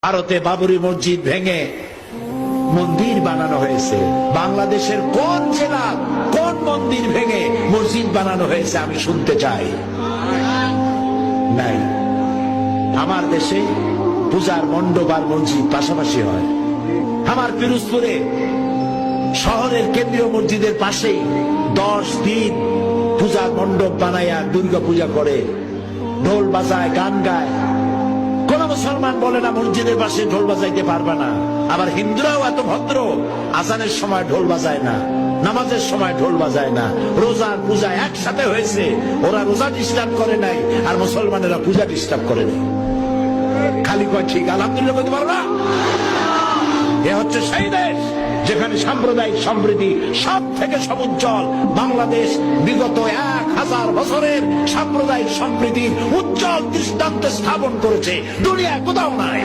ভারতে বাবরি মসজিদ ভেঙে মন্দির বানানো হয়েছে। বাংলাদেশের কোন জেলা কোন মন্দির ভেঙে মসজিদ বানানো হয়েছে আমি শুনতে চাই। নাই। আমার দেশে পূজার মণ্ডপ আর মসজিদ পাশাপাশি হয়। আমার পিরোজপুরে শহরের কেন্দ্রীয় মসজিদের পাশেই 10 দিন পূজার মণ্ডপ বানাইয়া দুর্গা পূজা করে, ঢোল বাজায়, গান গায়। কোন মুসলমান বলে না মসজিদের পাশে ঢোল বাজাইতে পারবে না। আবার হিন্দুরাও এত ভদ্র, আজানের সময় ঢোল বাজায় না, নামাজের সময় ঢোল বাজায় না। রোজার পূজা একসাথে হয়েছে, ওরা রোজা ডিস্টার্ব করে নাই আর মুসলমানেরা পূজা ডিস্টার্ব করে নাই। খালি কয় ঠিক আলহামদুলিল্লাহ বলতে পারো না? এ হচ্ছে সেই দেশ যেখানে সাম্প্রদায়িক সম্প্রীতি সব থেকে সমুজ্জ্বল। বাংলাদেশ বিগত 1000 বছরের সাম্প্রদায়িক সম্প্রীতির উজ্জ্বল দৃষ্টান্ত স্থাপন করেছে, দুনিয়া কোথাও নাই।